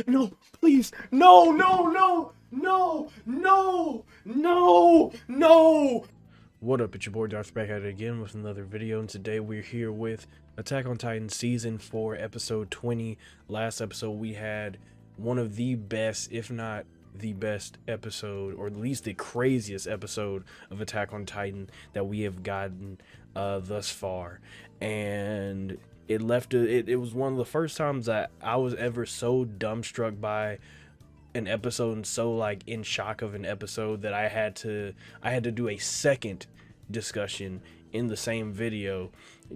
No, please. No, no, no, no, no, no, no. What up, it's your boy Dvrth back at it again with another video, and today we're here with Attack on Titan Season 4, Episode 20. Last episode we had one of the best, if not the best episode, or at least the craziest episode of Attack on Titan that we have gotten thus far. And it was one of the first times that I was ever so dumbstruck by an episode and so like in shock of an episode that I had to do a second discussion in the same video,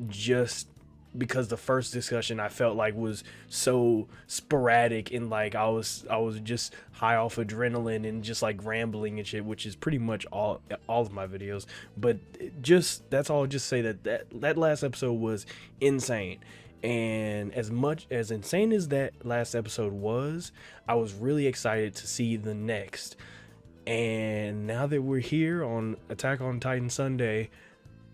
just because the first discussion I felt like was so sporadic and like I was just high off adrenaline and just like rambling and shit, which is pretty much all of my videos. But just that's all. I'll just say that last episode was insane. And as much as insane as that last episode was, I was really excited to see the next. And now that we're here on Attack on Titan Sunday,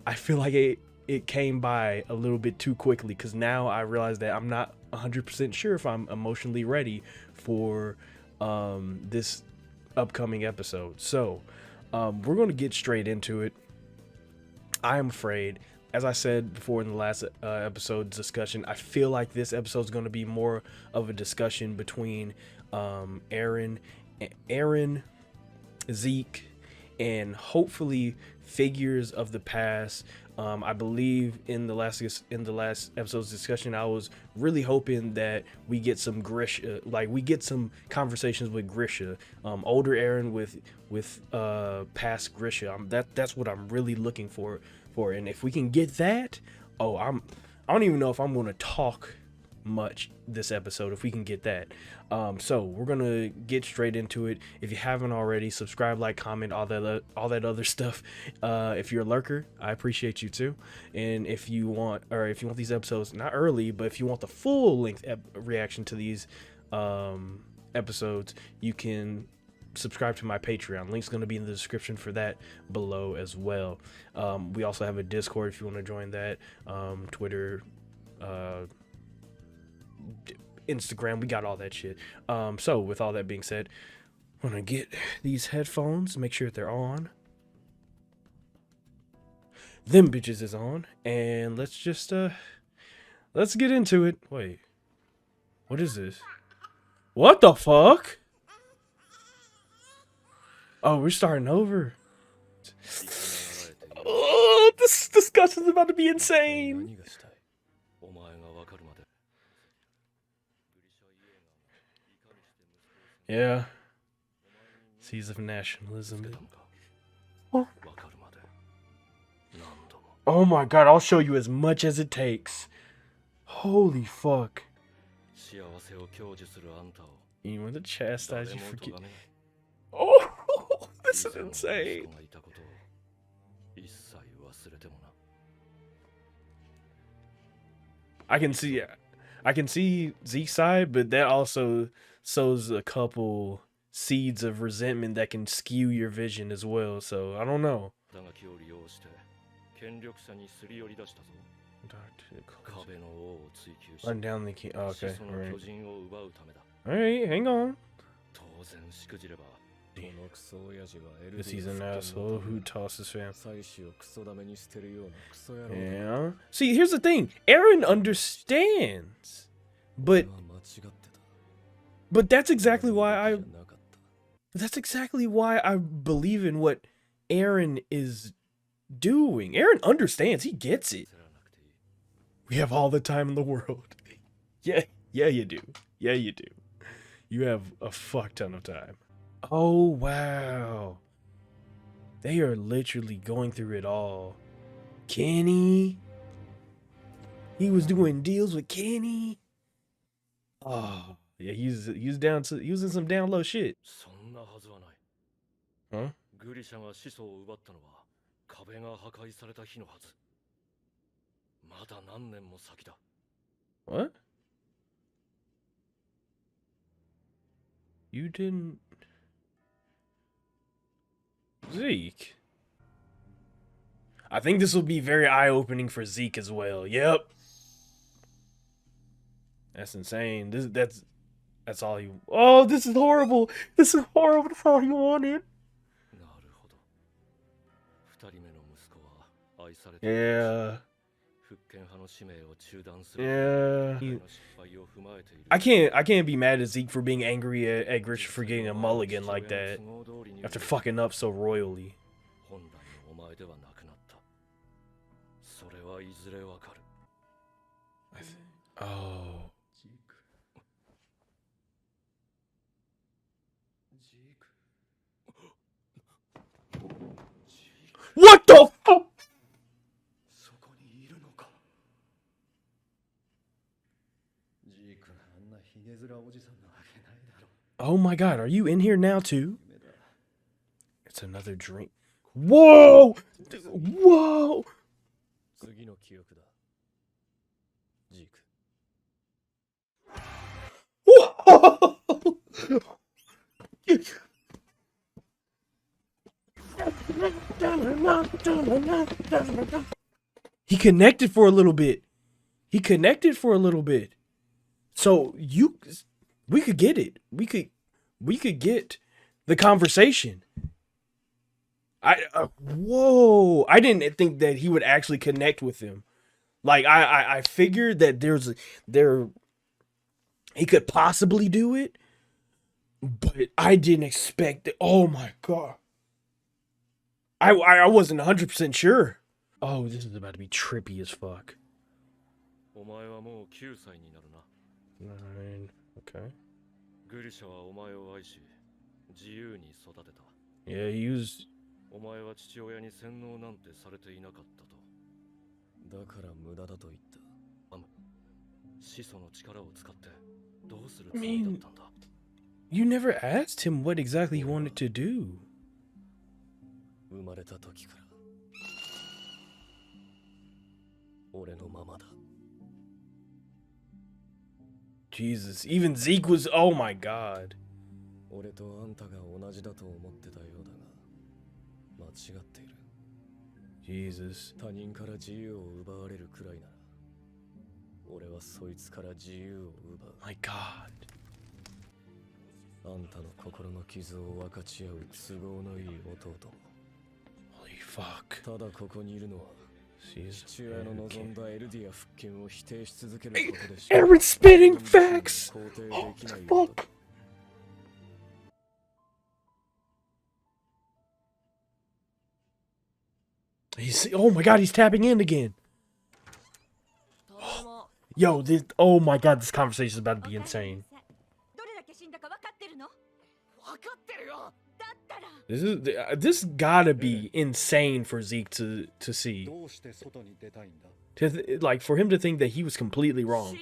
I feel like it came by a little bit too quickly, because now I realize that I'm not 100% sure if I'm emotionally ready for this upcoming episode. So we're going to get straight into it. I am afraid, as I said before in the last episode discussion, I feel like this episode is going to be more of a discussion between Eren, Zeke, and hopefully figures of the past. I believe in the last episode's discussion, I was really hoping that we get some Grisha, like we get some conversations with Grisha, older Eren with past Grisha. That's what I'm really looking for. And if we can get that, I don't even know if I'm going to talk much this episode if we can get that. So we're gonna get straight into it. If you haven't already, subscribe, like, comment, all that other stuff. If you're a lurker, I appreciate you too. And if you want these episodes not early, but if you want the full length reaction to these episodes, you can subscribe to my Patreon. Link's going to be in the description for that below as well. We also have a Discord if you want to join that. Twitter, Instagram, we got all that shit. So with all that being said, I'm gonna get these headphones, make sure that they're on. Them bitches is on, and let's just let's get into it. Wait, what is this? What the fuck? Oh, we're starting over. Oh, this discussion's about to be insane. Yeah. Seeds of nationalism. Oh. Oh my god, I'll show you as much as it takes. Holy fuck. You want to chastise you for Oh, this is insane. I can see Zeke's side, but that also sows a couple seeds of resentment that can skew your vision as well. So I don't know. Run down the king. Oh, okay, all right, hang on. Because he's an asshole who tosses fam. Yeah. See, here's the thing. Eren understands, but that's exactly why I believe in what Eren is doing. Eren understands. He gets it. We have all the time in the world. Yeah, you do. Yeah, you do. You have a fuck ton of time. Oh, wow. They are literally going through it all. Kenny. He was doing deals with Kenny. Oh, yeah, he was in some down low shit. Huh? What? You didn't... Zeke? I think this will be very eye-opening for Zeke as well. Yep. That's insane. That's all he. Oh, this is horrible. This is horrible. That's all he wanted. Yeah. Yeah. I can't be mad at Zeke for being angry at Grish for getting a mulligan like that after fucking up so royally. Oh. What the fuck? Oh my god, are you in here now too? It's another drink. Whoa! Whoa! Whoa! He connected for a little bit. So we could get it. We could get the conversation. Whoa! I didn't think that he would actually connect with him. Like I figured that he could possibly do it, but I didn't expect it. Oh my god! I wasn't 100% sure. Oh, this is about to be trippy as fuck. 9. Okay. Yeah, he used. I mean, you never asked him what exactly he wanted to do. Jesus, even Zeke was. Oh my god. Jesus. My god. Holy fuck. Aaron's spitting facts! Oh, fuck! Oh my god, he's tapping in again. Yo, this. Oh my god, this conversation is about to be insane. This gotta be insane for Zeke to see. Like for him to think that he was completely wrong.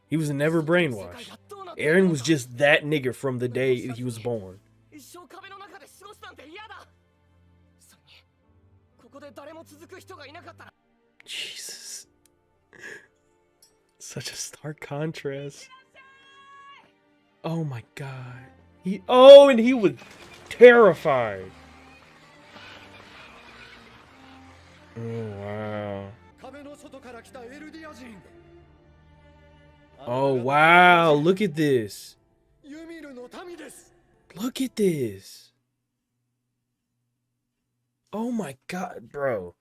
He was never brainwashed. Aaron was just that nigga from the day he was born. Jesus. Such a stark contrast. Oh my god. And he was terrified. Oh wow. Oh wow, look at this. Look at this. Oh my god, bro.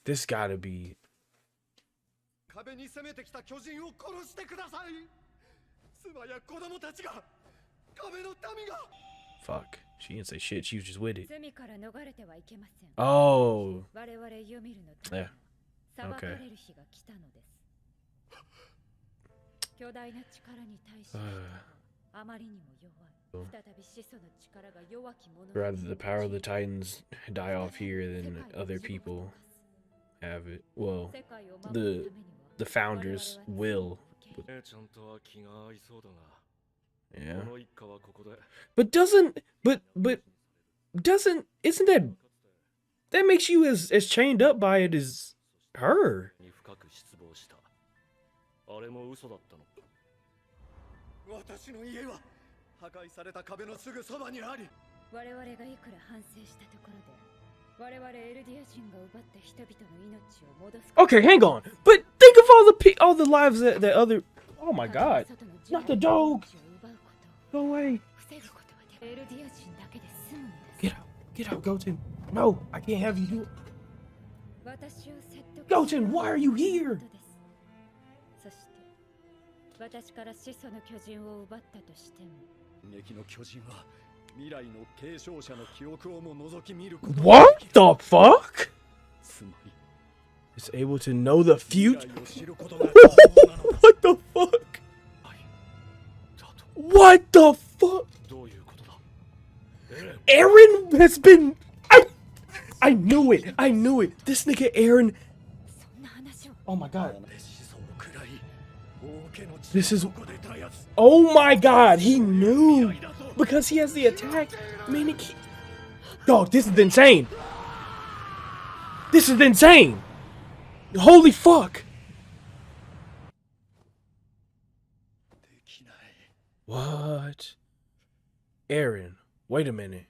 This gotta be. Fuck. She didn't say shit, she was just with it. Oh. Yeah. Okay. Rather the power of the Titans die off here than other people have it. Well, the founders will. Yeah. But isn't that makes you as chained up by it as her? Okay, hang on. But think of all the lives that other. Oh my god. Not the dog. Go away. Get out. Get out, Goten. No, I can't have you do it. Goten, why are you here? そして私から始祖の巨人を奪ったとしても歴の巨人は未来の継承者の記憶をも覗き見ること What the fuck? It's able to know the future? What the fuck? What the fuck? Eren has been... I knew it. I knew it. This nigga Eren... Oh my god. This is... Oh my god, he knew. Because he has the attack. Man, dog, this is insane. This is insane. Holy fuck. What? Eren, wait a minute.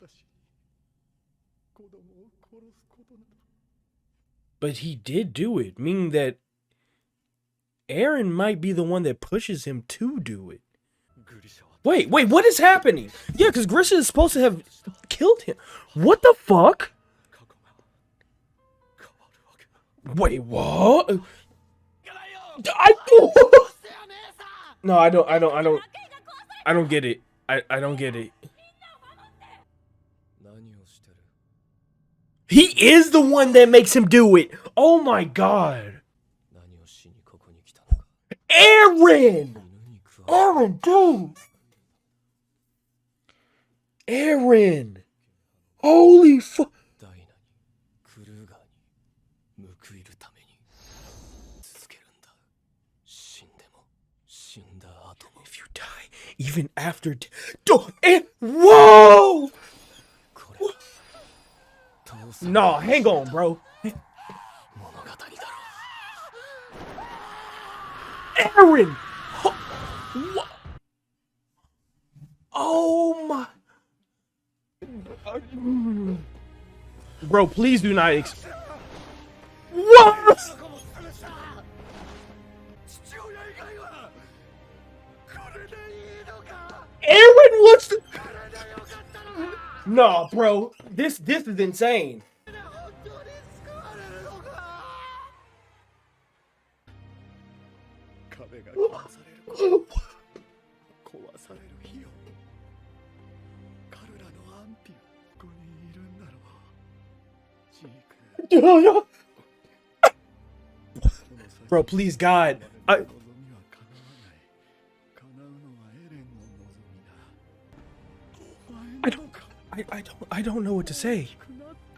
But he did do it, meaning that Eren might be the one that pushes him to do it. Wait, what is happening? Yeah, because Grisha is supposed to have killed him. What the fuck? Wait, what? No, I don't get it. I don't get it. He is the one that makes him do it. Oh my god. Eren! Eren, dude! Eren! Holy fuck! If you die, even after... Whoa! No, hang on, bro. Eren! Oh my... Bro, please do not What? Eren wants to... No, bro. This is insane. Bro, please, God. I don't know what to say.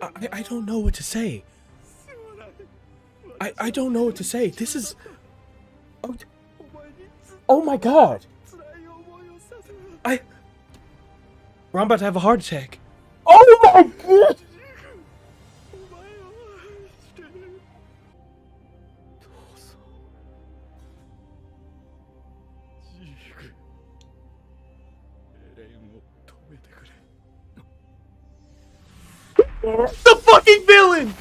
I don't know what to say. I don't know what to say. This is... Oh my god. Bro, I'm about to have a heart attack. Oh my god. The fucking villain!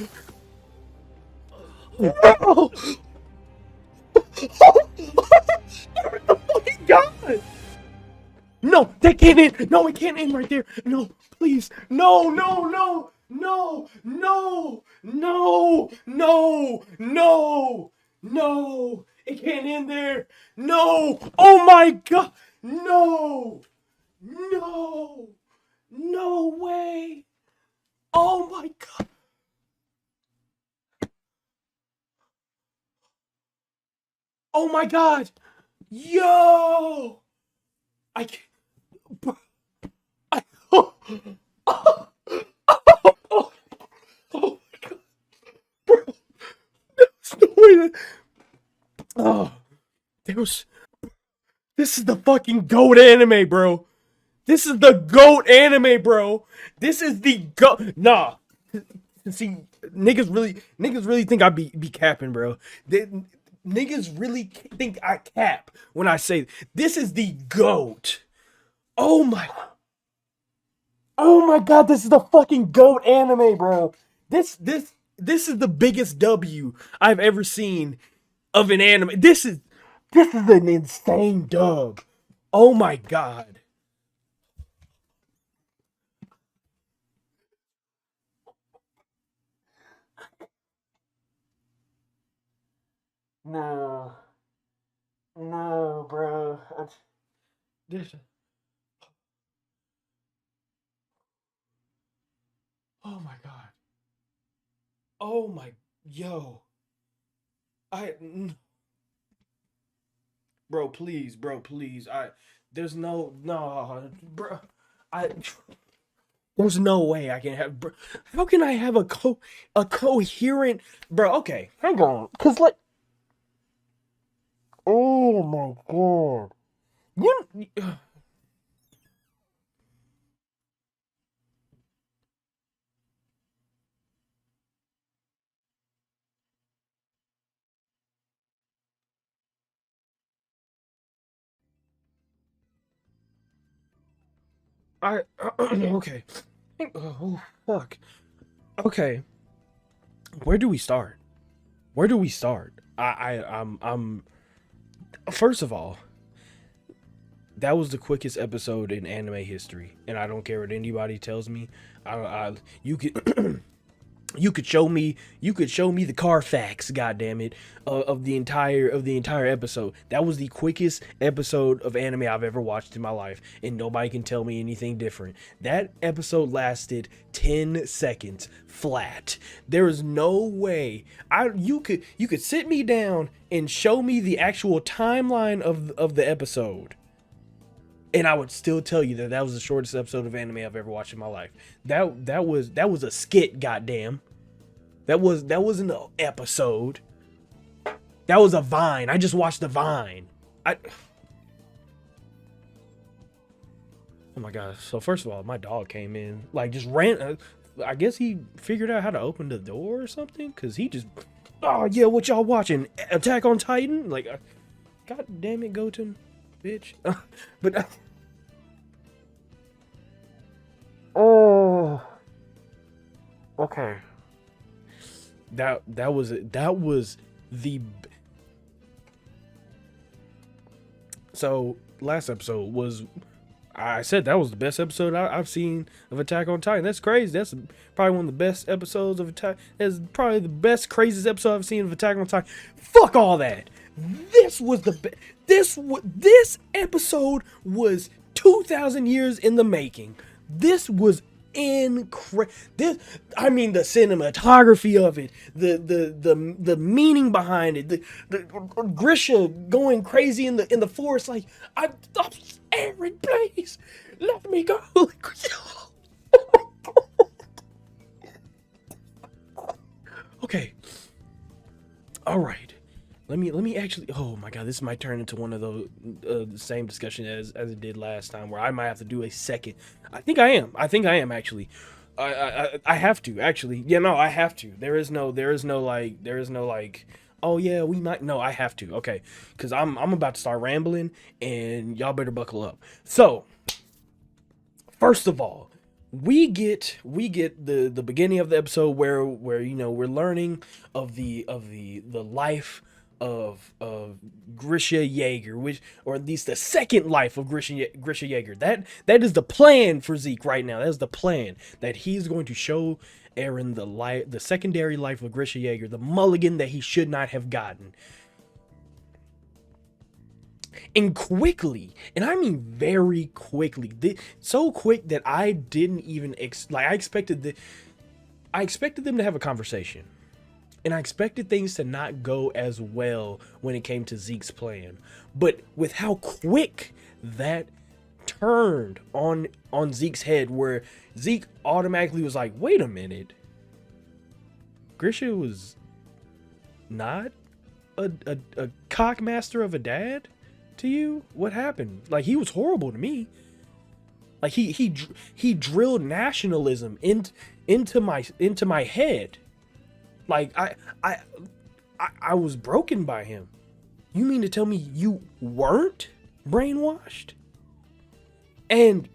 No! The fucking god! No, that can't end. No, it can't end right there. No, please. No, no, no, no, no, no, no, no, no. It can't end there. No. Oh my god. No. No. No way. Oh my god. Oh my god. Yo. I can't. Oh my god. Bro. There's no way that. Oh. This is the fucking GOAT anime, bro. This is the GOAT anime, bro. This is the GOAT. Nah. See, niggas really think I be capping, bro. Niggas really think I cap when I say this is the GOAT. Oh my god, this is the fucking GOAT anime, bro. This is the biggest W I've ever seen of an anime. This is an insane dub. Oh my god. No. No, bro. This. Oh my god. Oh my. Yo. I. Bro, please, bro, please. There's no, bro. I. There's no way I can have. Bro, how can I have a coherent, bro? Okay, hang on, cause like, oh my god, you. I okay. Oh fuck. Okay, where do we start? Where do we start? I'm. First of all, that was the quickest episode in anime history, and I don't care what anybody tells me. You could you could show me the Carfax, goddamn it, of the entire episode. That was the quickest episode of anime I've ever watched in my life, and nobody can tell me anything different. That episode lasted 10 seconds flat. There is no way you could sit me down and show me the actual timeline of the episode, and I would still tell you that was the shortest episode of anime I've ever watched in my life. That was a skit, goddamn. That wasn't an episode. That was a Vine. I just watched the Vine. Oh my god. So first of all, my dog came in, like, just ran. I guess he figured out how to open the door or something, cause he just, oh yeah, what y'all watching? Attack on Titan? Like, god damn it, Goten, bitch. But oh, okay. That was the. So last episode was, I said that was the best episode I've seen of Attack on Titan. That's crazy. That's probably one of the best episodes of Attack. That's probably the best, craziest episode I've seen of Attack on Titan. Fuck all that. This was the this episode was 2,000 years in the making. This was I mean, the cinematography of it, the meaning behind it, the Grisha going crazy in the forest, like, I'm Aaron, please let me go. Okay, all right. Let me actually. Oh my god, this might turn into one of those the same discussion as it did last time, where I might have to do a second. I think I am actually. I have to actually. Yeah, no, I have to. There is no like. Oh yeah, we might. No, I have to. Okay, because I'm about to start rambling, and y'all better buckle up. So, first of all, we get the beginning of the episode where we're learning of the life of Grisha Jaeger, which, or at least the second life of Grisha Jaeger. That is the plan for Zeke right now. That is the plan, that he's going to show Eren the secondary life of Grisha Jaeger, the mulligan that he should not have gotten. And quickly, and I mean very quickly, so quick that I didn't even I expected them to have a conversation. And I expected things to not go as well when it came to Zeke's plan. But with how quick that turned on Zeke's head, where Zeke automatically was like, wait a minute. Grisha was not a cockmaster of a dad to you? What happened? Like, he was horrible to me. Like, he drilled nationalism into my head. Like, I was broken by him. You mean to tell me you weren't brainwashed? And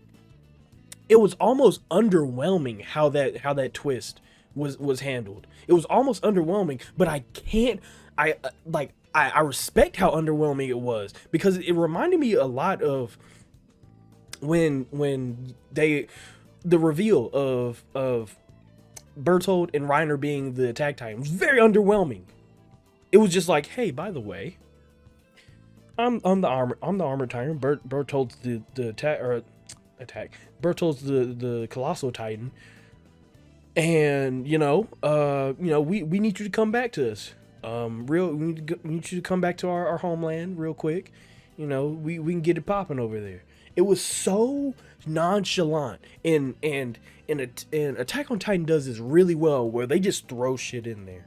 it was almost underwhelming how that twist was handled. It was almost underwhelming, but I respect how underwhelming it was, because it reminded me a lot of when the reveal of Bertold and Reiner being the Attack Titan was very underwhelming. It was just like, hey, by the way, I'm the armored titan. Berthold's the attack. Berthold's the colossal titan. And we need you to come back to us. We need you to come back to our homeland real quick. We can get it popping over there. It was so nonchalant, and Attack on Titan does this really well, where they just throw shit in there.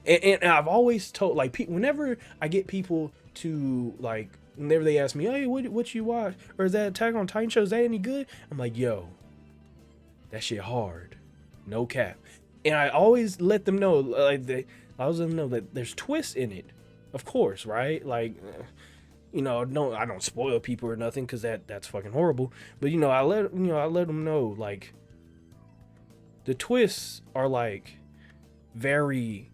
And I've always told, like, whenever I get people to, like, whenever they ask me, hey, what you watch, or is that Attack on Titan show, is that any good? I'm like, yo, that shit hard, no cap. And I always let them know, I always let them know that there's twists in it, of course, right? Like, no, I don't spoil people or nothing, because that's fucking horrible. But I let them know, like, the twists are like very,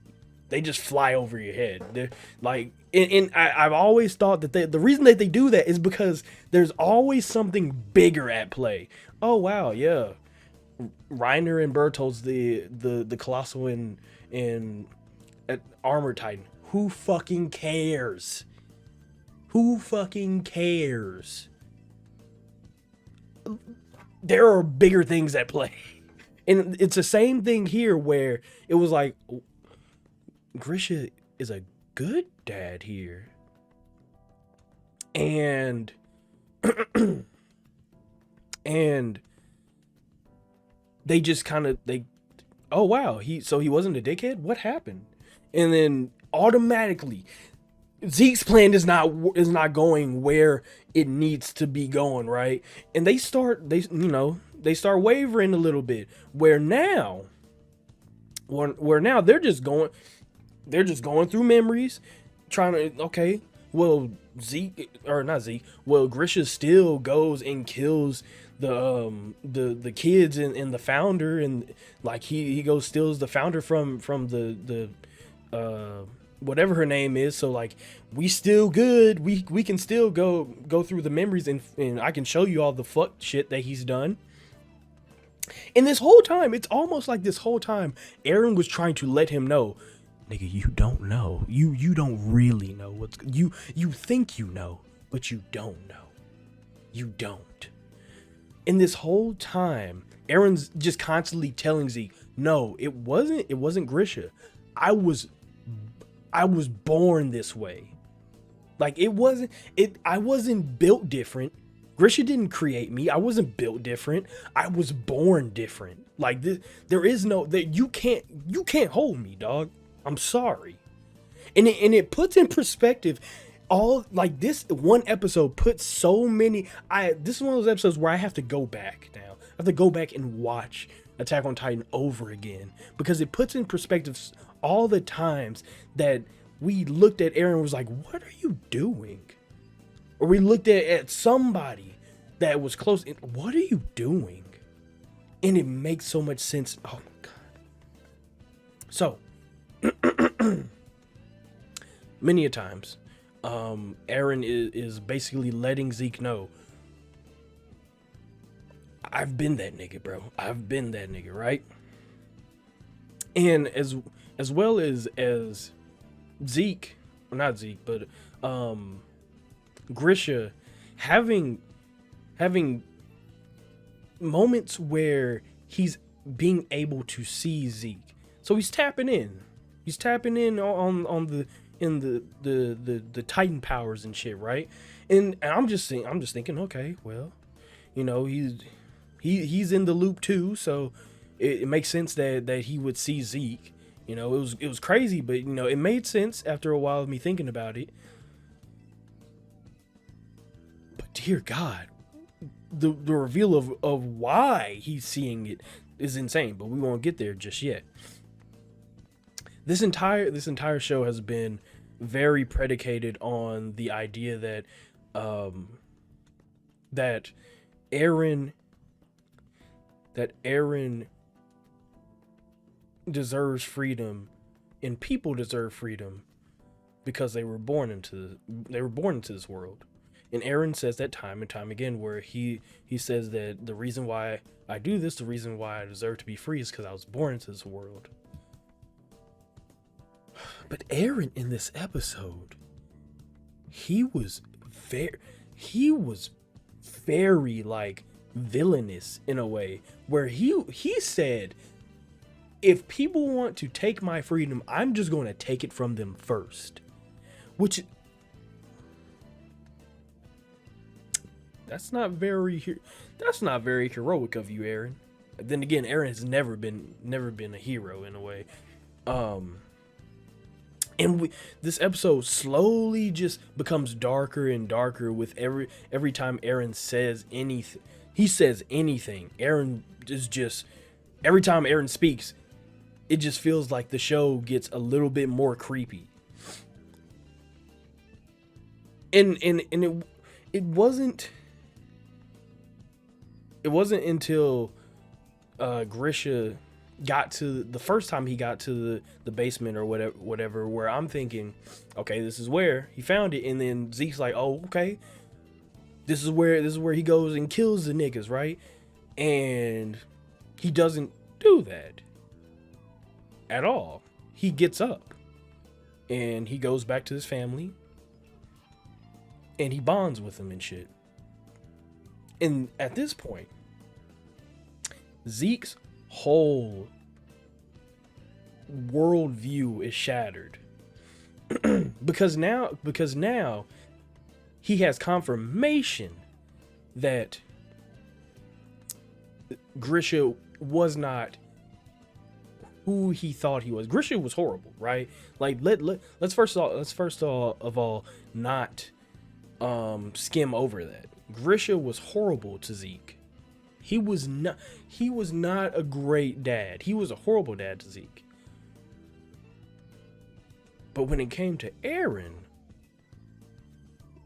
they just fly over your head. They're like, and I've always thought that the reason that they do that is because there's always something bigger at play. Oh wow, yeah, Reiner and Berthold's the colossal in Armor Titan. Who fucking cares? Who fucking cares? There are bigger things at play. And it's the same thing here, where it was like, Grisha is a good dad here. And and they just kind of, oh wow, he wasn't a dickhead? What happened? And then automatically Zeke's plan is not going where it needs to be going, right? And they start wavering a little bit, where now they're just going through memories, trying to, okay, well, Grisha still goes and kills the kids and the founder, and like he goes steals the founder from the whatever her name is. So like, we still good. We can still go through the memories, and I can show you all the fuck shit that he's done. And this whole time, it's almost like this whole time, Eren was trying to let him know, nigga, you don't know. You don't really know what's, you think you know, but you don't know. You don't. And this whole time, Eren's just constantly telling Zeke, no, it wasn't Grisha. I was born this way. Like, I wasn't built different. Grisha didn't create me. I wasn't built different. I was born different. Like, there is no, that you can't hold me, dog. I'm sorry. And it puts in perspective all, like, this one episode puts so many, this is one of those episodes where I have to go back now. I have to go back and watch Attack on Titan over again, because it puts in perspective all the times that we looked at Eren and was like, what are you doing? Or we looked at somebody that was close, and what are you doing? And it makes so much sense. Oh my God. So, many a times, Eren is basically letting Zeke know, I've been that nigga, bro. I've been that nigga, right? And as well as Zeke, or not Zeke, but Grisha having moments where he's being able to see Zeke. So he's tapping in. He's tapping in on the Titan powers and shit, right? And I'm just thinking, okay, well, he's in the loop too, so it makes sense that he would see Zeke. It was crazy, but it made sense after a while of me thinking about it. But dear God, the reveal of why he's seeing it is insane, but we won't get there just yet. This entire show has been very predicated on the idea that that Eren deserves freedom, and people deserve freedom because they were born into this world. And Eren says that time and time again, where he says that the reason why I do this, the reason why I deserve to be free, is because I was born into this world. But Aaron in this episode, he was very like villainous in a way, where he said, if people want to take my freedom, I'm just going to take it from them first. Which, that's not very heroic of you, Aaron. Then again, Aaron has never been a hero in a way. This episode slowly just becomes darker and darker with every time Aaron says anything. He says anything. Aaron is just, every time Aaron speaks, it just feels like the show gets a little bit more creepy. And it wasn't until Grisha got to the first time he got to the basement or whatever, where I'm thinking, okay, this is where he found it. And then Zeke's like, oh, okay, this is where he goes and kills the niggas, right? And he doesn't do that at all. He gets up and he goes back to his family and he bonds with them and shit. And at this point, Zeke's whole worldview is shattered because now he has confirmation that Grisha was not who he thought he was. Grisha was horrible, right? Like let's first of all not skim over that. Grisha was horrible to Zeke. He was not a great dad. He was a horrible dad to Zeke. But when it came to Aaron,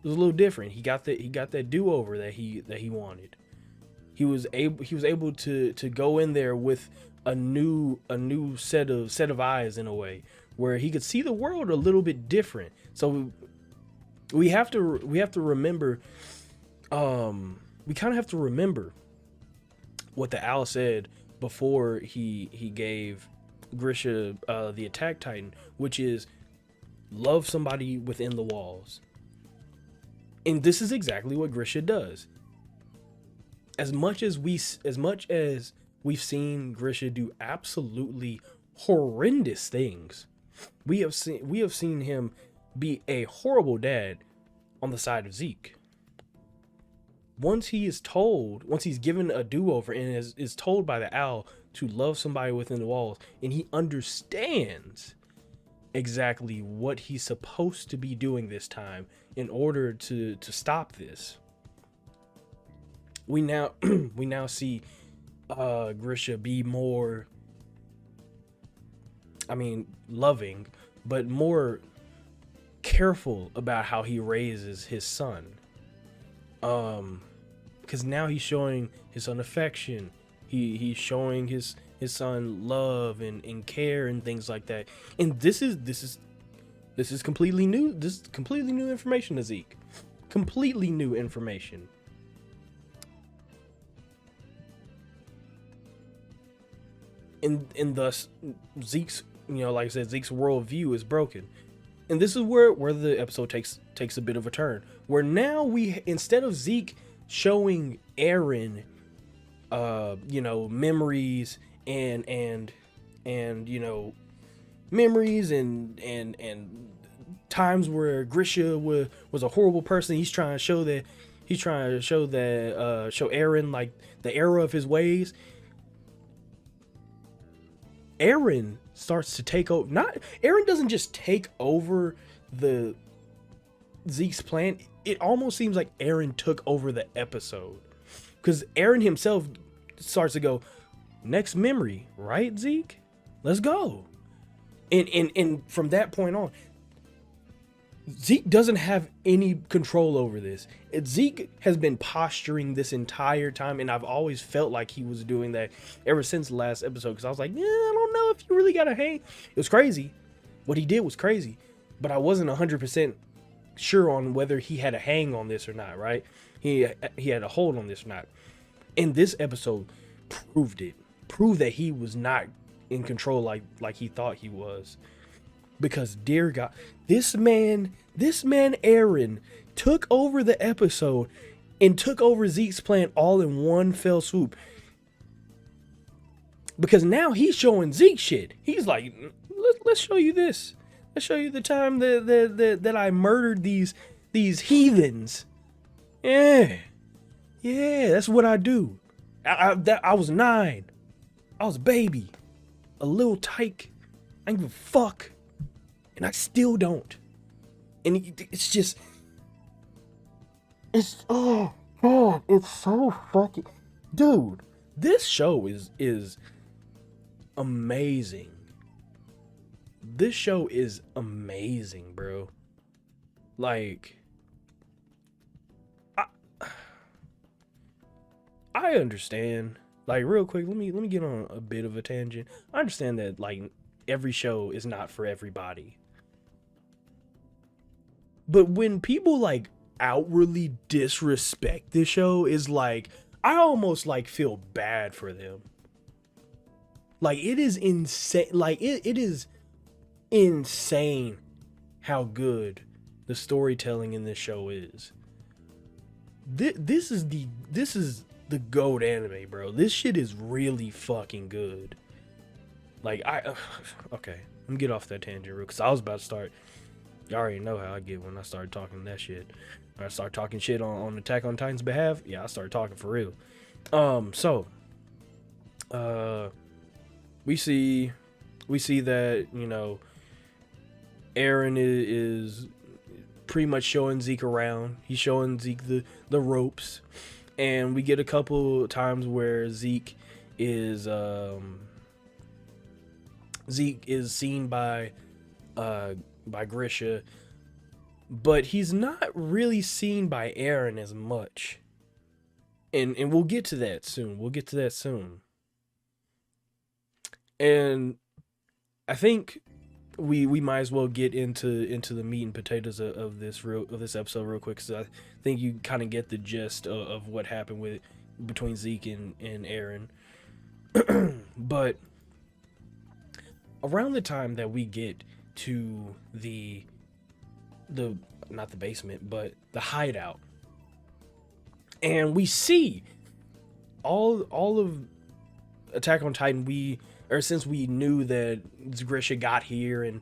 it was a little different. He got that do-over that he wanted. He was able to go in there with a new set of eyes in a way, where he could see the world a little bit different. So we have to remember, we kind of have to remember what the owl said before he gave Grisha the attack titan, which is love somebody within the walls. And this is exactly what Grisha does. As much as we've seen Grisha do absolutely horrendous things, we have seen him be a horrible dad on the side of Zeke. Once he's given a do-over and is told by the owl to love somebody within the walls, and he understands exactly what he's supposed to be doing this time in order to stop this, we now see Grisha be more, loving, but more careful about how he raises his son. Because now he's showing his son affection. He's showing his son love and care and things like that. And this is completely new. This is completely new information to Zeke. Completely new information. And thus Zeke's, like I said, Zeke's worldview is broken. And this is where the episode takes a bit of a turn. Where now instead of Zeke showing Aaron memories and memories and times where Grisha was a horrible person, he's trying to show Aaron like the error of his ways. Aaron starts to take over. Aaron doesn't just take over the Zeke's plan. It almost seems like Aaron took over the episode, because Aaron himself starts to go, next memory, right, Zeke? Let's go. And from that point on, Zeke doesn't have any control over this. Zeke has been posturing this entire time, and I've always felt like he was doing that ever since the last episode, because I was like, I don't know if you really got a hang. It was crazy. What he did was crazy, but I wasn't 100% sure on whether he had a hang on this or not, right? He had a hold on this or not. And this episode proved that he was not in control like he thought he was. Because dear God, this man Aaron took over the episode and took over Zeke's plan all in one fell swoop. Because now he's showing Zeke shit. He's like, let's show you this. Let's show you the time that I murdered these heathens. Yeah, that's what I do. I was 9. I was a baby, a little tyke. I didn't give a fuck, and I still don't. And it's just, oh God, it's so fucking, dude. This show is amazing. This show is amazing, bro. Like, I understand. Like, real quick, let me get on a bit of a tangent. I understand that, like, every show is not for everybody. But when people, like, outwardly disrespect this show, is like, I almost, like, feel bad for them. Like, it is insane. Like, it is insane how good the storytelling in this show is. This is the GOAT anime, bro. This shit is really fucking good. Like, okay, let me get off that tangent real, because I was about to start. You already know how I get when I start talking that shit. When I start talking shit on Attack on Titan's behalf, yeah, I start talking for real. We see that, you know, Aaron is pretty much showing Zeke around. He's showing Zeke the ropes, and we get a couple times where Zeke is seen by Grisha, but he's not really seen by Aaron as much. And we'll get to that soon. And I think we might as well get into the meat and potatoes of this episode real quick, because I think you kind of get the gist of what happened between Zeke and Aaron. But around the time that we get to the not the basement, but the hideout, and we see all of Attack on Titan, since we knew that Grisha got here and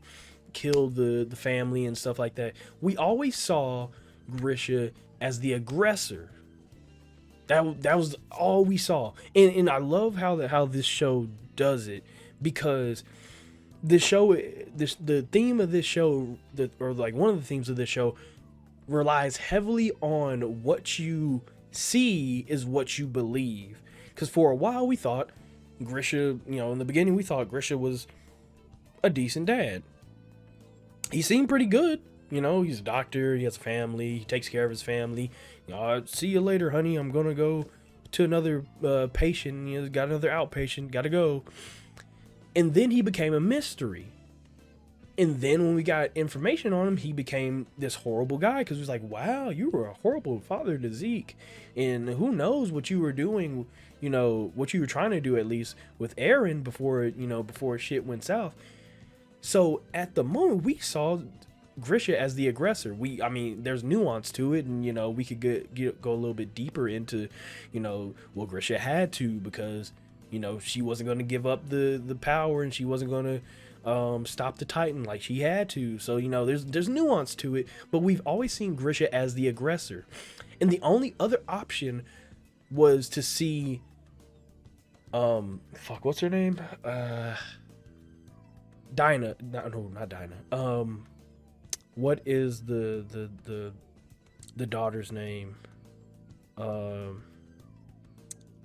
killed the family and stuff like that, we always saw Grisha as the aggressor. That was all we saw, and I love how this show does it, because the theme of this show, or like one of the themes of this show, relies heavily on what you see is what you believe. Because for a while we thought Grisha, in the beginning we thought Grisha was a decent dad. He seemed pretty good. He's a doctor, he has a family, he takes care of his family. See you later, honey, I'm gonna go to another patient, got another outpatient, gotta go. And then he became a mystery. And then when we got information on him, he became this horrible guy, because it was like, wow, you were a horrible father to Zeke. And who knows what you were doing, what you were trying to do, at least with Aaron, before shit went south. So at the moment, we saw Grisha as the aggressor. There's nuance to it, and we could go a little bit deeper into, well, Grisha had to, because she wasn't going to give up the power, and she wasn't going to stop the Titan like she had to. So there's nuance to it, but we've always seen Grisha as the aggressor, and the only other option was to see what's her name, Dinah. No, not Dinah. What is the daughter's name?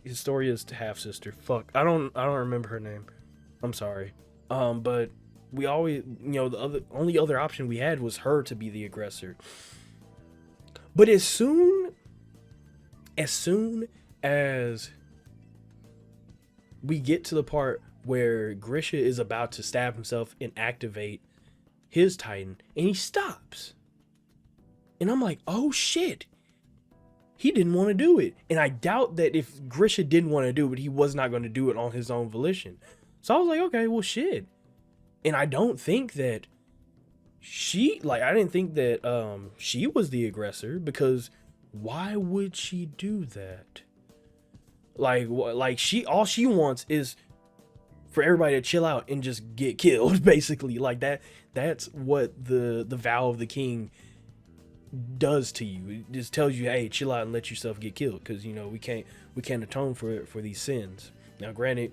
Historia's half sister. Fuck, I don't remember her name. I'm sorry. But we always, the only other option we had was her to be the aggressor. But as soon as we get to the part where Grisha is about to stab himself and activate his Titan, and he stops, and I'm like, oh shit, he didn't want to do it. And I doubt that if Grisha didn't want to do it, he was not going to do it on his own volition. So I was like, okay, well shit. And I don't think that she, like, I didn't think that she was the aggressor, because why would she do that? Like all she wants is for everybody to chill out and just get killed, basically. Like that's what the vow of the king does to you. It just tells you, hey, chill out and let yourself get killed, because you know we can't atone for these sins. Now granted,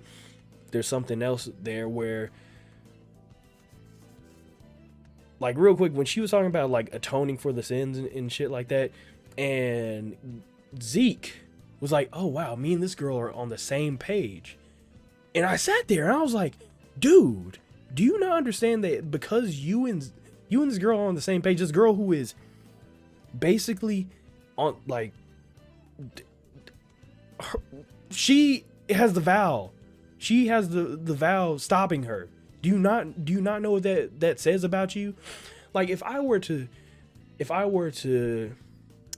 there's something else there where, like, real quick, when she was talking about like atoning for the sins and shit like that, and Zeke was like, oh wow, me and this girl are on the same page. And I sat there and I was like, dude, do you not understand that because you and this girl are on the same page, this girl who is basically on, like, she has the vow. She has the vow stopping her. Do you not know what that says about you? Like, if I were to,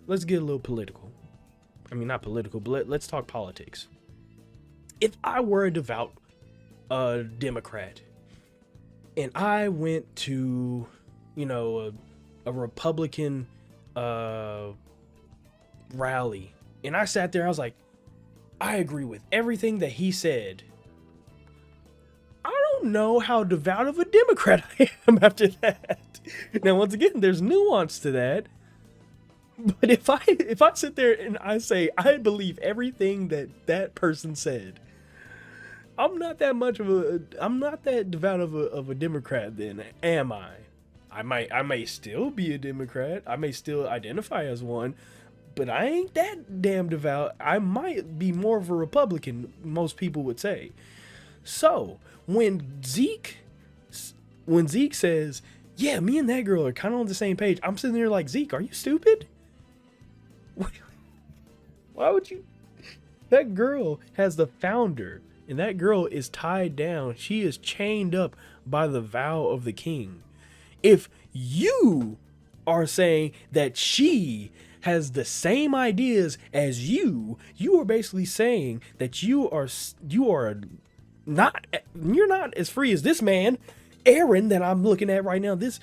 let's get a little political. I mean, not political, but let's talk politics. If I were a devout Democrat and I went to, you know, a Republican rally, and I sat there, I was like, I agree with everything that he said, I don't know how devout of a Democrat I am after that. Now, once again, there's nuance to that. But if I sit there and I say I believe everything that person said, I'm not that devout of a Democrat then, am I? I may still be a Democrat. I may still identify as one, but I ain't that damn devout. I might be more of a Republican, most people would say. So when Zeke says, yeah, me and that girl are kind of on the same page, I'm sitting there like, Zeke, are you stupid? Why would you? That girl has the founder, and that girl is tied down. She is chained up by the vow of the king. If you are saying that she has the same ideas as you are basically saying that you're not as free as this man, Aaron, that I'm looking at right now. This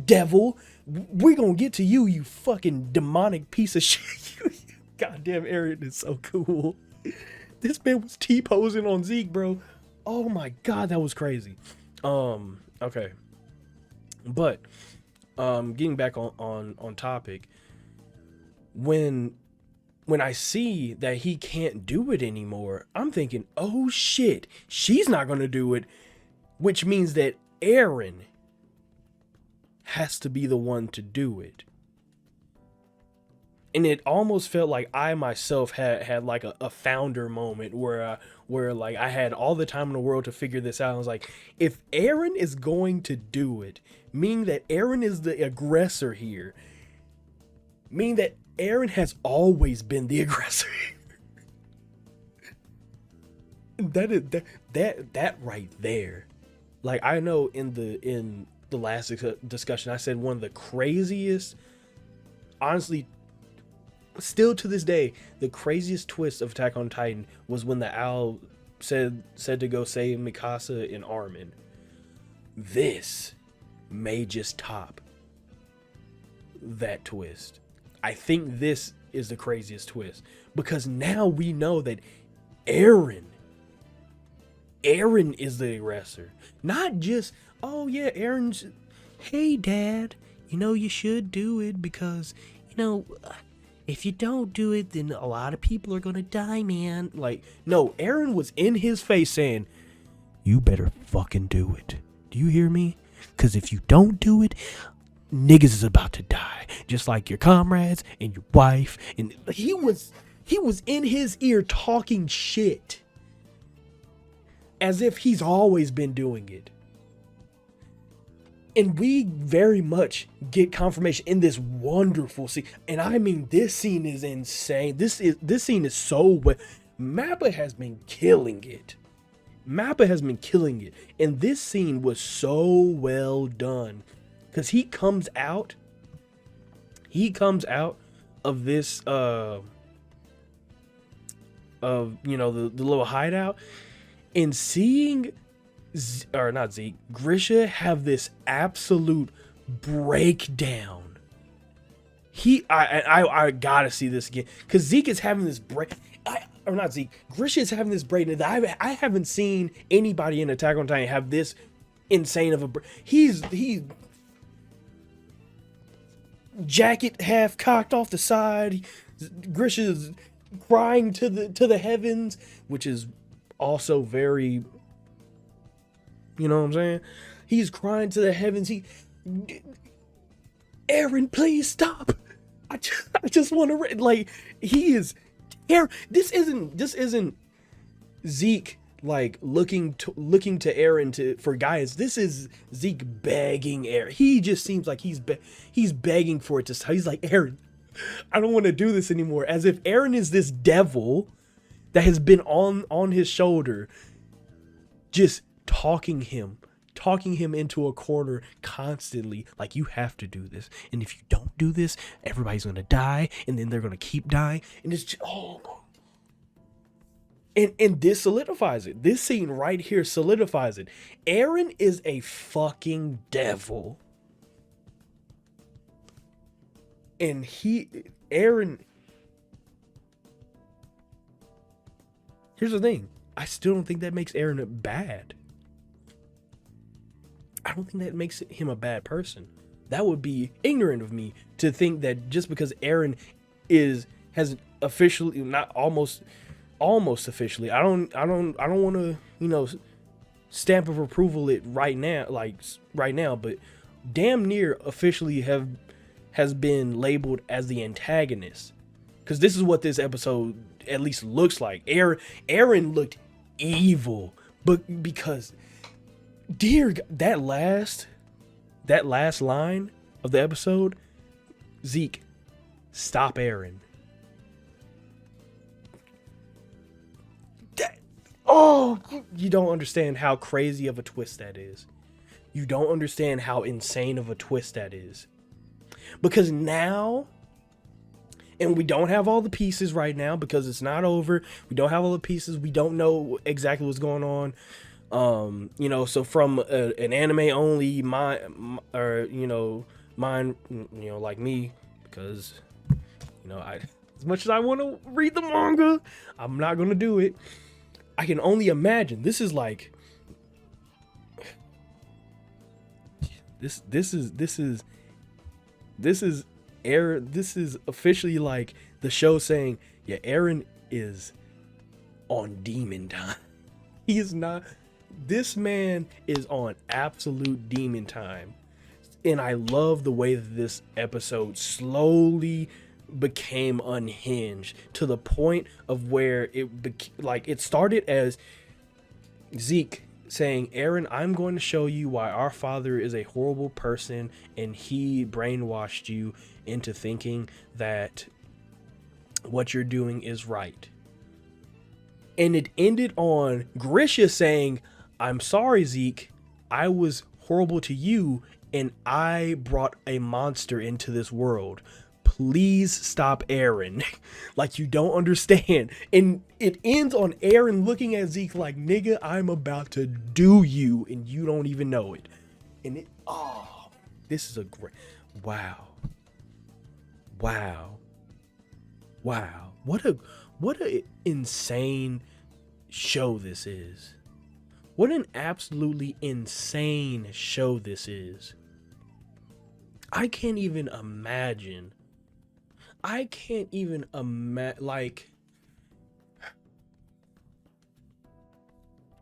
devil. We're gonna get to you, you fucking demonic piece of shit. Goddamn, Aaron is so cool. This man was T-posing on Zeke, bro. Oh my god, that was crazy. Okay. But getting back on topic, when I see that he can't do it anymore, I'm thinking, oh shit, she's not gonna do it, which means that Aaron has to be the one to do it. And it almost felt like I myself had like a founder moment where like I had all the time in the world to figure this out. I was like, if Aaron is going to do it, meaning that Aaron is the aggressor here, meaning that Aaron has always been the aggressor. that right there. Like, I know in the last discussion, I said one of the craziest, honestly, still to this day, the craziest twist of Attack on Titan was when the owl said to go save Mikasa and Armin. This may just top that twist. I think this is the craziest twist, because now we know that Aaron is the aggressor. Not just, oh yeah, Aaron's, hey dad, you know, you should do it because, you know, if you don't do it, then a lot of people are gonna die, man. Like, no, Aaron was in his face saying, you better fucking do it. Do you hear me? Because if you don't do it, niggas is about to die. Just like your comrades and your wife. And he was in his ear talking shit. As if he's always been doing it. And we very much get confirmation in this wonderful scene. And I mean, this scene is insane. This scene is so well. Mappa has been killing it. And this scene was so well done. Because he comes out of this, of, you know, the little hideout, and seeing, or not Zeke, Grisha have this absolute breakdown. I gotta see this again, because Zeke is having this break. Or not Zeke. Grisha is having this breakdown that I haven't seen anybody in Attack on Titan have this insane of a break. He's jacket half cocked off the side. Grisha's crying to the heavens, which is also very, you know what I'm saying? He's crying to the heavens. Eren, please stop. I just want to, like, he is. This isn't Zeke like looking to Eren for guidance. This is Zeke begging Eren. He just seems like he's begging for it to stop. He's like, Eren, I don't want to do this anymore. As if Eren is this devil that has been on his shoulder, just talking him into a corner constantly, like, you have to do this, and if you don't do this, everybody's gonna die, and then they're gonna keep dying, and it's just, and this solidifies it. This scene right here solidifies it. Eren is a fucking devil, and Eren. Here's the thing: I still don't think that makes Eren bad. I don't think that makes him a bad person. That would be ignorant of me to think that just because Eren has officially, not almost officially. I don't want to, stamp of approval it right now, but damn near officially has been labeled as the antagonist. Because this is what this episode at least looks like. Eren looked evil, but because, dear God, that last line of the episode, Zeke, stop Eren. You don't understand how crazy of a twist that is. You don't understand how insane of a twist that is. Because now, and we don't have all the pieces right now because it's not over. We don't have all the pieces. We don't know exactly what's going on. So from an anime only mind, like me, because, as much as I want to read the manga, I'm not going to do it. I can only imagine. This is like, this is Eren. This is officially like the show saying, yeah, Eren is on demon time. He is not. This man is on absolute demon time. And I love the way that this episode slowly became unhinged to the point of where it started as Zeke saying, Eren, I'm going to show you why our father is a horrible person and he brainwashed you into thinking that what you're doing is right. And it ended on Grisha saying, I'm sorry, Zeke, I was horrible to you and I brought a monster into this world. Please stop Eren. Like, you don't understand. And it ends on Eren looking at Zeke like, nigga, I'm about to do you and you don't even know it. And this is a great, wow. What a insane show this is. What an absolutely insane show this is. I can't even imagine. Like,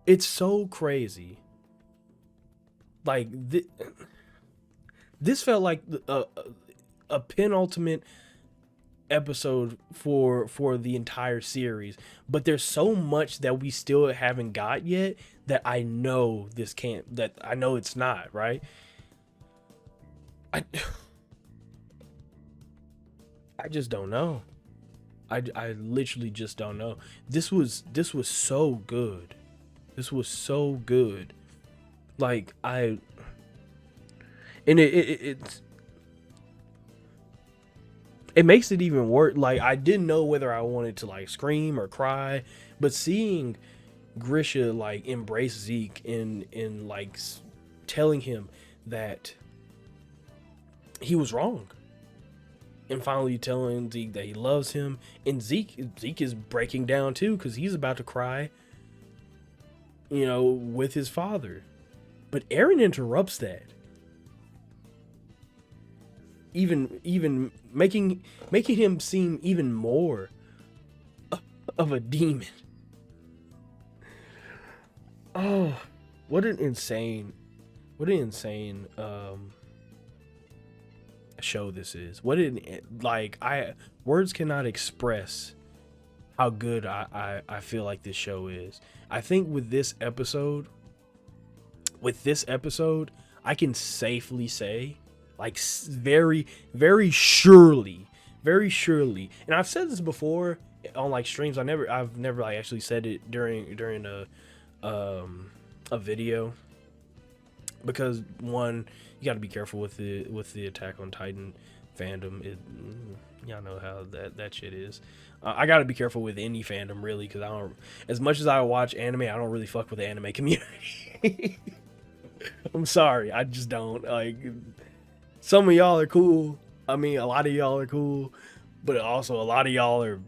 it's so crazy. Like, this felt like a penultimate episode for the entire series, but there's so much that we still haven't got yet that I know it's not right. I just don't know. I literally just don't know. This was so good. This was so good. Like, it makes it even worse. Like, I didn't know whether I wanted to like scream or cry, but seeing Grisha like embrace Zeke and like telling him that he was wrong. And finally telling Zeke that he loves him. And Zeke is breaking down too, because he's about to cry, with his father. But Eren interrupts that. Even making him seem even more of a demon. Oh, what an insane show this is. Words cannot express how good I feel like this show is. I think with this episode, I can safely say, like, very, very surely, and I've said this before on like streams. I've never like actually said it during a video, because one, you got to be careful with the Attack on Titan fandom. Y'all know how that shit is. I got to be careful with any fandom, really, because as much as I watch anime, I don't really fuck with the anime community. I'm sorry, I just don't. Like, some of y'all are cool. I mean, a lot of y'all are cool, but also a lot of y'all are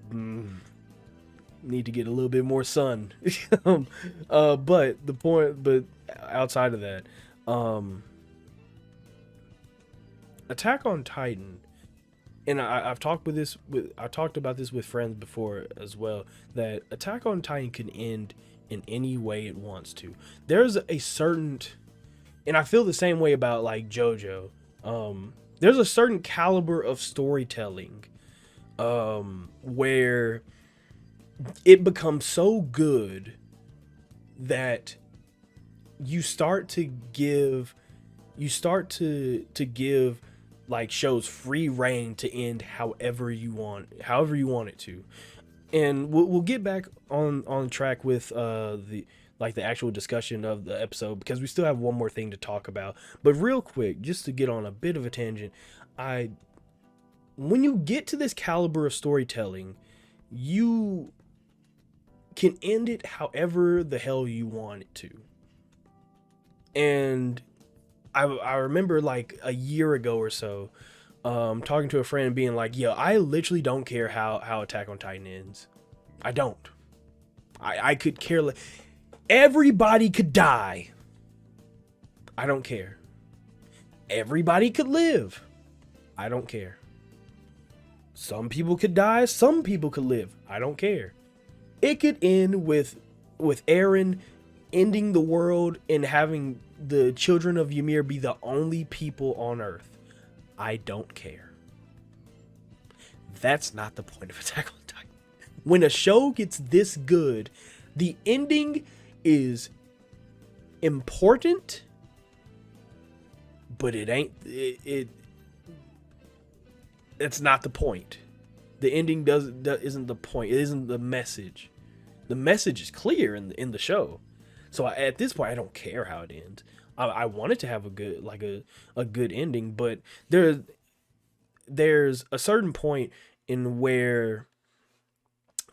need to get a little bit more sun. But outside of that, Attack on Titan, and I've talked about this with friends before as well, that Attack on Titan can end in any way it wants to. There's a certain, and I feel the same way about like JoJo. There's a certain caliber of storytelling where it becomes so good that you start to give like shows free reign to end however you want it to. And we'll get back on track with the actual discussion of the episode, because we still have one more thing to talk about. But real quick, just to get on a bit of a tangent, when you get to this caliber of storytelling, you can end it however the hell you want it to. And I remember like a year ago or so, talking to a friend being like, yo, I literally don't care how Attack on Titan ends. I don't. I could care less. Everybody could die. I don't care. Everybody could live. I don't care. Some people could die. Some people could live. I don't care. It could end with Eren ending the world and having the children of Ymir be the only people on Earth. I don't care. That's not the point of Attack on Titan. When a show gets this good, the ending is important, but it's not the point. The ending isn't the point. It isn't the message. The message is clear in the show. So at this point, I don't care how it ends. I want it to have a good ending, but there's a certain point in where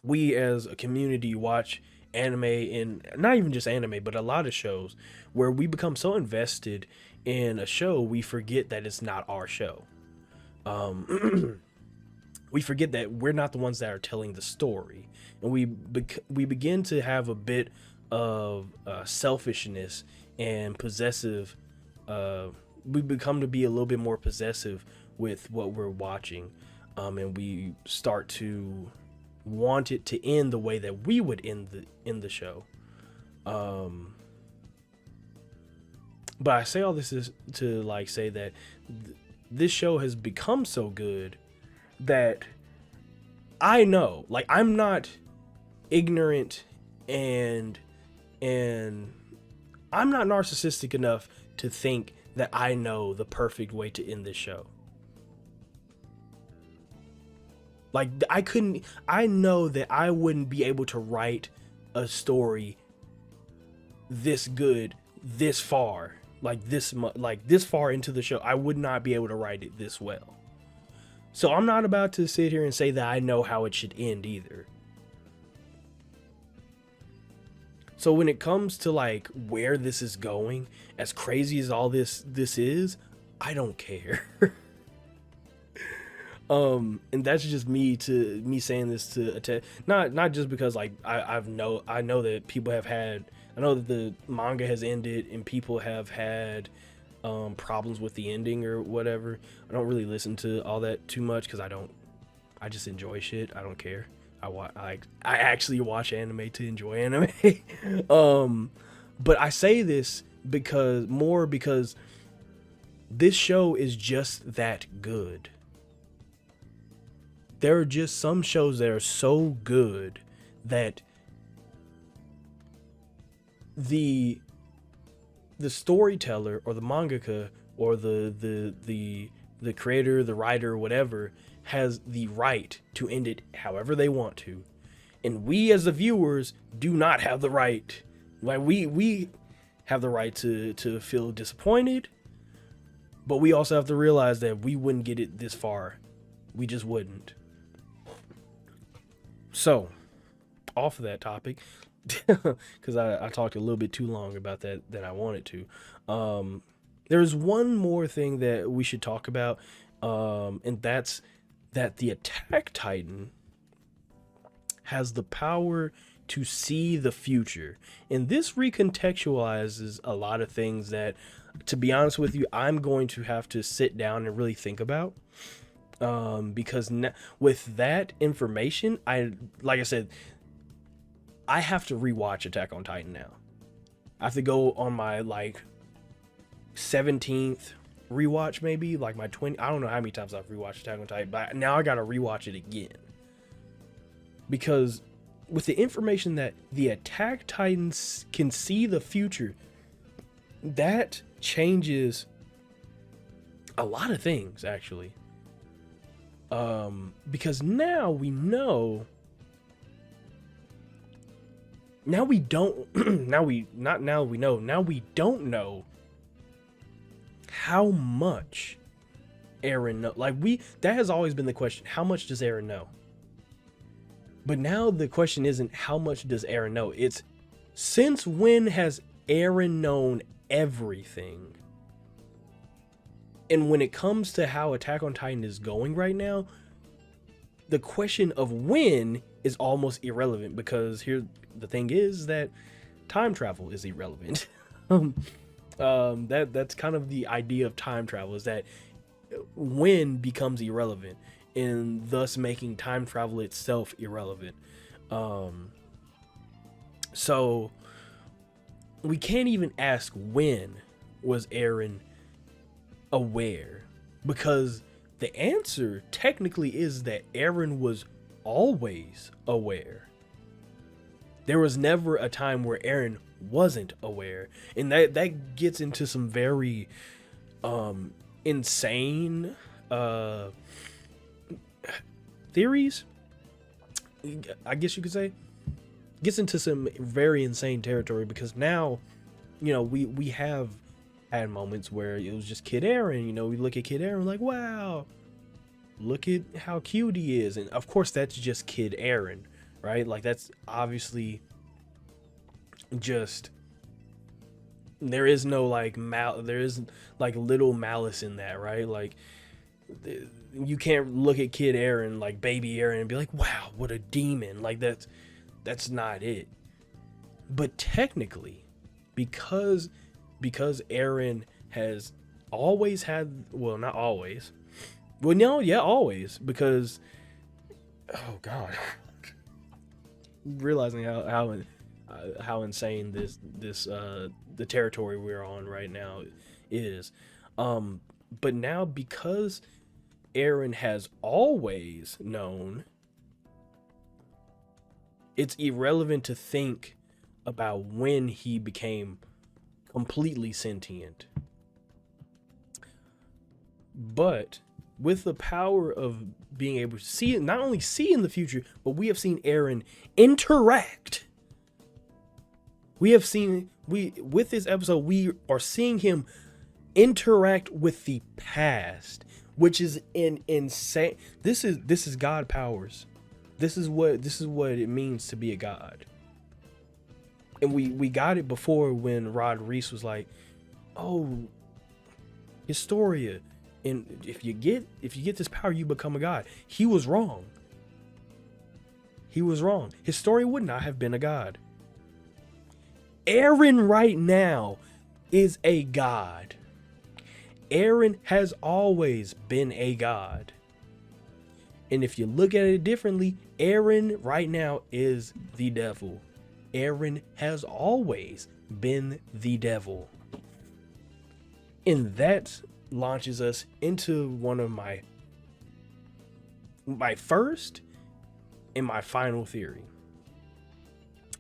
we as a community watch anime, and not even just anime, but a lot of shows, where we become so invested in a show, we forget that it's not our show. We forget that we're not the ones that are telling the story, and we begin to have a bit of selfishness and possessive. We become to be a little bit more possessive with what we're watching, and we start to want it to end the way that we would end the show. But I say all this is to like say that this show has become so good that I know, like, I'm not ignorant and I'm not narcissistic enough to think that I know the perfect way to end this show. Like, I know that I wouldn't be able to write a story this good, this far, like this far into the show. I would not be able to write it this well. So I'm not about to sit here and say that I know how it should end either. So when it comes to like where this is going, as crazy as all this is, I don't care. And that's just me saying this to attack, not just because like I know that people have had, I know that the manga has ended and people have had problems with the ending or whatever. I don't really listen to all that too much because I just enjoy shit. I don't care. I actually watch anime to enjoy anime. But I say this because this show is just that good. There are just some shows that are so good that the storyteller or the mangaka or the creator, the writer, whatever, has the right to end it however they want to. And we as the viewers do not have the right. Like we have the right to feel disappointed, but we also have to realize that we wouldn't get it this far. We just wouldn't. So, off of that topic, because I talked a little bit too long about that than I wanted to. There's one more thing that we should talk about, and that's that the Attack Titan has the power to see the future. And this recontextualizes a lot of things that, to be honest with you, I'm going to have to sit down and really think about. Because with that information, like I said, I have to rewatch Attack on Titan now. I have to go on my like 17th rewatch, maybe like my 20. I don't know how many times I've rewatched Attack on Titan, but now I gotta rewatch it again. Because with the information that the Attack Titans can see the future, that changes a lot of things, actually. Because now we know. Now we don't. Now we don't know how much Eren know. Like that has always been the question. How much does Eren know? But now the question isn't how much does Eren know. It's since when has Eren known everything? And when it comes to how Attack on Titan is going right now, the question of when is almost irrelevant, because here the thing is that time travel is irrelevant. That's kind of the idea of time travel, is that when becomes irrelevant, and thus making time travel itself irrelevant. So we can't even ask when was Eren aware, because the answer technically is that Eren was always aware. There was never a time where Eren wasn't aware, and that gets into some very insane theories, I guess you could say. Gets into some very insane territory, because now, you know, we have had moments where it was just Kid Eren. You know, we look at Kid Eren like, wow, look at how cute he is. And of course that's just Kid Eren, right? Like that's obviously just, there is no like there is like little malice in that, right? Like you can't look at Kid Eren, like baby Eren, and be like, wow, what a demon. Like that's not it. But technically, because Eren has always had, well, not always, well, no, yeah, always, because, oh god, realizing how insane this the territory we're on right now is, but now because Eren has always known, it's irrelevant to think about when he became completely sentient. But with the power of being able to see, not only see in the future, but we have seen Eren interact. With this episode, we are seeing him interact with the past, which is insane. This is God powers. This is what it means to be a god. And we got it before when Rod Reese was like, oh, Historia, And if you get this power, you become a god. He was wrong. He was wrong. His story would not have been a god. Eren right now is a god. Eren has always been a god. And if you look at it differently, Eren right now is the devil. Eren has always been the devil. And that launches us into one of my first and my final theory,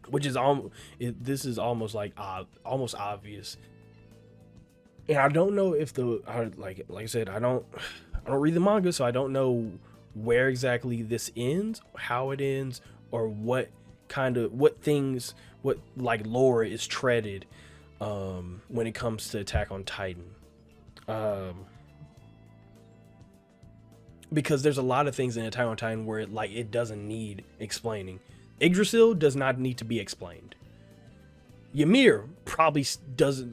which is this is almost like almost obvious. And I don't know if like I said, I don't read the manga, so I don't know where exactly this ends, how it ends, or what like lore is treaded when it comes to Attack on Titan. Because there's a lot of things in Attack on Titan where it doesn't need explaining. Yggdrasil does not need to be explained. Ymir probably does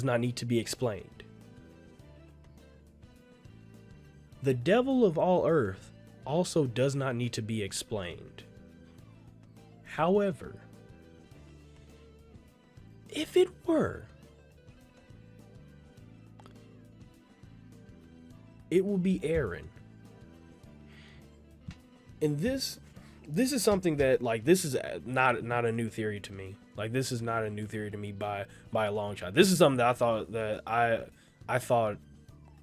not need to be explained. The devil of all earth also does not need to be explained. However, if it were, it will be Eren. And this is something that, like, this is not a new theory to me. Like, this is not a new theory to me by a long shot. This is something that I thought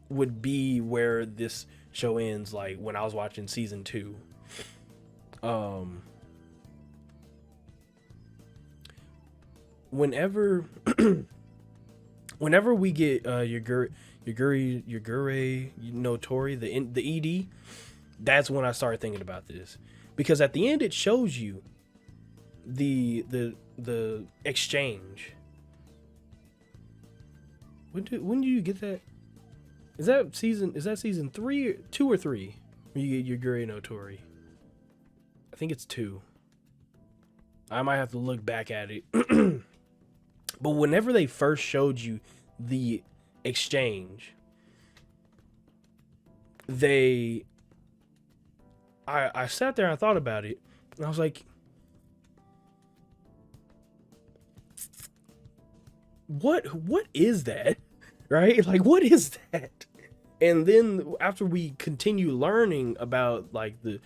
would be where this show ends, like when I was watching season 2. Whenever we get Yagure no Tori, the ED, that's when I started thinking about this, because at the end it shows you the exchange. When do you get that? Is that season 3 or 2 or 3? When you get Yagure no Tori? I think it's 2. I might have to look back at it. But whenever they first showed you the exchange, I sat there and I thought about it, and I was like, what is that? Right? Like, what is that? And then after we continue learning about, like, the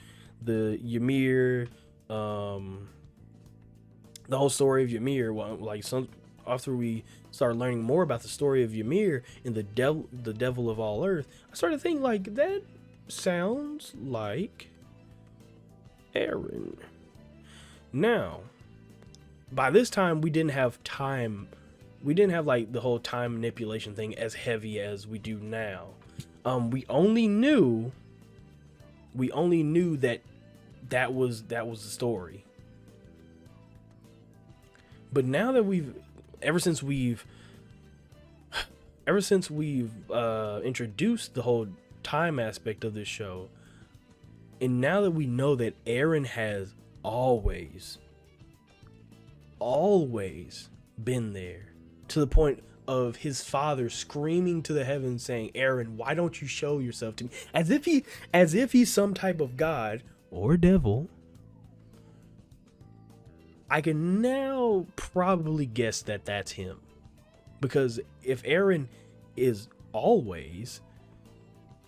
Ymir, the whole story of Ymir, after we started learning more about the story of Ymir and the devil of all earth, I started thinking, like, that sounds like Eren. Now, by this time, we didn't have time. We didn't have, like, the whole time manipulation thing as heavy as we do now. We only knew that was the story. But now that ever since we've introduced the whole time aspect of this show, and now that we know that Eren has always been there, to the point of his father screaming to the heavens saying, "Eren, why don't you show yourself to me?" As if he's some type of god or devil. I can now probably guess that that's him. Because if Eren is always,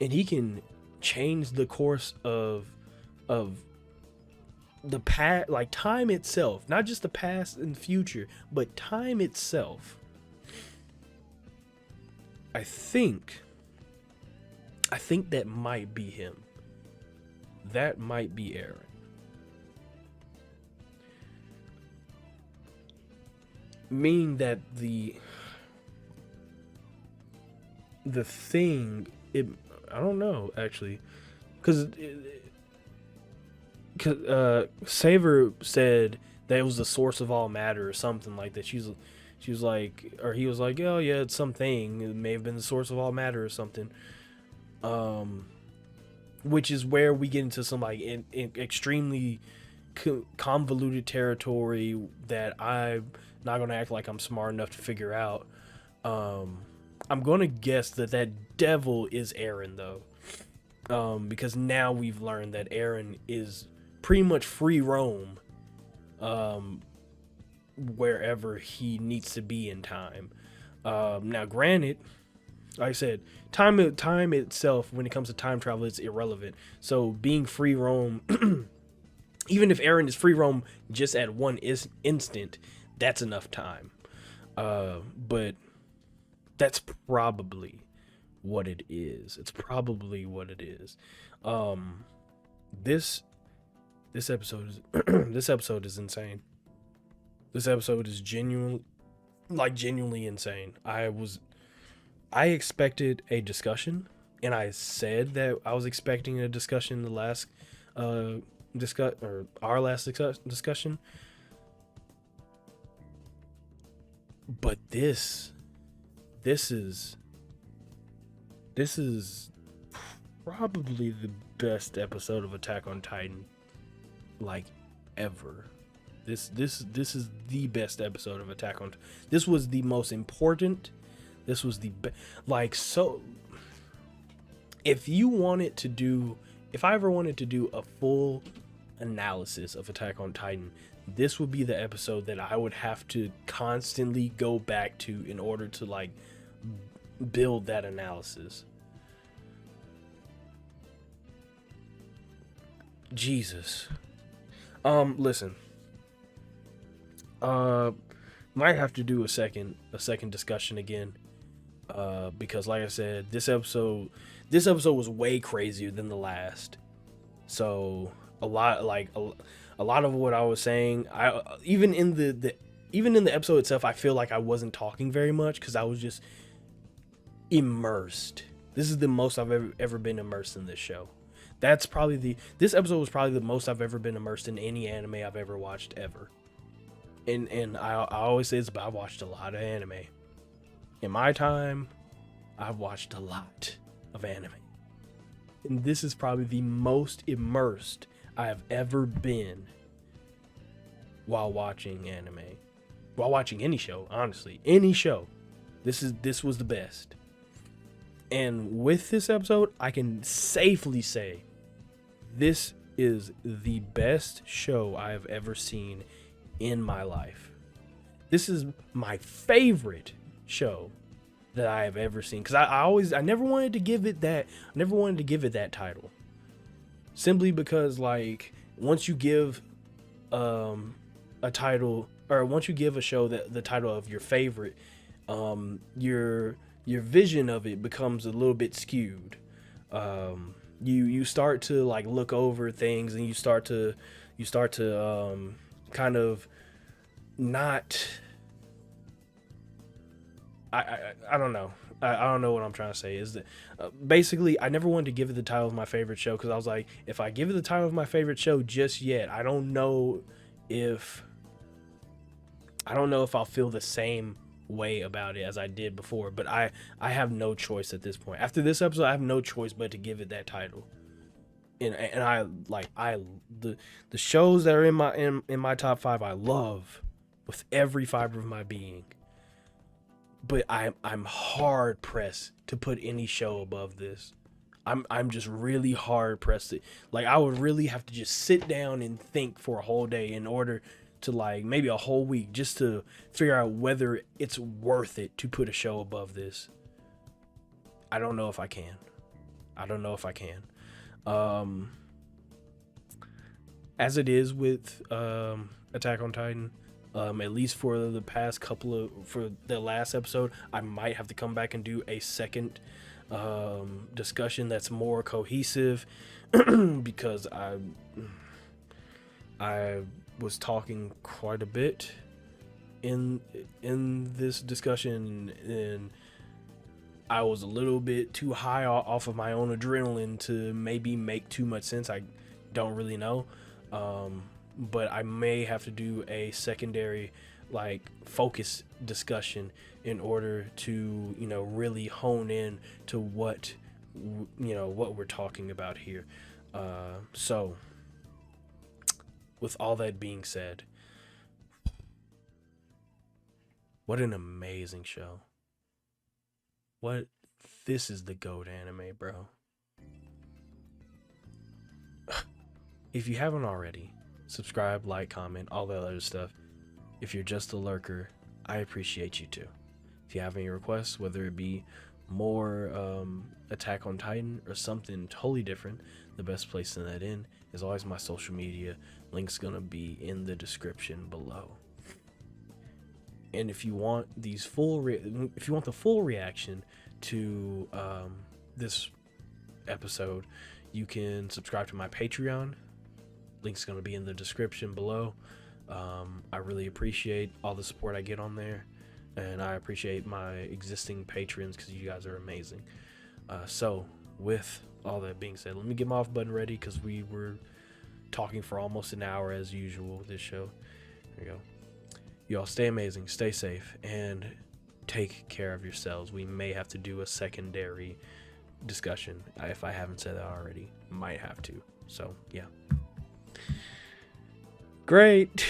and he can change the course of the past, like time itself, not just the past and future, but time itself, I think that might be him. That might be Eren. Meaning that the thing, I don't know, actually, because Saver said that it was the source of all matter or something like that. She was like, or he was like, "Oh yeah, it's something. It may have been the source of all matter or something." Which is where we get into some, like, in extremely convoluted territory that I'm not gonna act like I'm smart enough to figure out. I'm gonna guess that devil is Aaron though, because now we've learned that Aaron is pretty much free roam, wherever he needs to be in time. Now, granted, like I said, time itself when it comes to time travel is irrelevant. So being free roam, even if Aaron is free roam just at one instant, that's enough time. But that's probably what it is. It's probably what it is. This episode is this episode is insane. This episode is genuinely insane. I expected a discussion, and I said that I was expecting a discussion the last our last discussion. But this is probably the best episode of Attack on Titan like ever. This is the best episode of Attack on Titan. This was the most important. This was the like, so if I ever wanted to do a full analysis of Attack on Titan, this would be the episode that I would have to constantly go back to in order to like build that analysis. Jesus. Listen. Might have to do a second discussion again. Because like I said, this episode was way crazier than the last. So a lot of what I was saying, even in the episode itself, I feel like I wasn't talking very much because I was just immersed. This is the most I've ever been immersed in this show. This episode was probably the most I've ever been immersed in any anime I've ever watched ever. And I always say this, but I've watched a lot of anime. In my time, I've watched a lot of anime. And this is probably the most immersed I have ever been while watching anime. While watching any show, honestly. Any show. This was the best. And with this episode, I can safely say this is the best show I have ever seen in my life. This is my favorite show that I have ever seen, because I never wanted to give it that title, simply because like once you give a title, or once you give a show that the title of your favorite, your vision of it becomes a little bit skewed. You start to like look over things, and you start to kind of not. I don't know. I don't know what I'm trying to say. Is that basically I never wanted to give it the title of my favorite show, because I was like, if I give it the title of my favorite show just yet, I don't know if I'll feel the same way about it as I did before. But I have no choice at this point. After this episode, I have no choice but to give it that title. And the shows that are in my top 5 I love with every fiber of my being. But I'm hard pressed to put any show above this. I'm just really hard pressed. Like, I would really have to just sit down and think for a whole day in order to, like, maybe a whole week, just to figure out whether it's worth it to put a show above this. I don't know if I can. As it is with Attack on Titan, at least for the last episode, I might have to come back and do a second discussion that's more cohesive, because I was talking quite a bit in this discussion, and I was a little bit too high off of my own adrenaline to maybe make too much sense. I don't really know. But I may have to do a secondary, like, focus discussion in order to, really hone in to what we're talking about here. So with all that being said, what an amazing show. What? This is the GOAT anime, bro. If you haven't already, subscribe, like, comment, all that other stuff. If you're just a lurker, I appreciate you too. If you have any requests, whether it be more Attack on Titan or something totally different, the best place to send that in is always my social media. Link's gonna be in the description below. And if you want these if you want the full reaction to this episode, you can subscribe to my Patreon. Link's gonna be in the description below. I really appreciate all the support I get on there, and I appreciate my existing patrons because you guys are amazing. So with all that being said, let me get my off button ready because we were talking for almost an hour as usual with this show. There you go. Y'all stay amazing, stay safe, and take care of yourselves. We may have to do a secondary discussion. If I haven't said that already, might have to. So yeah. Great.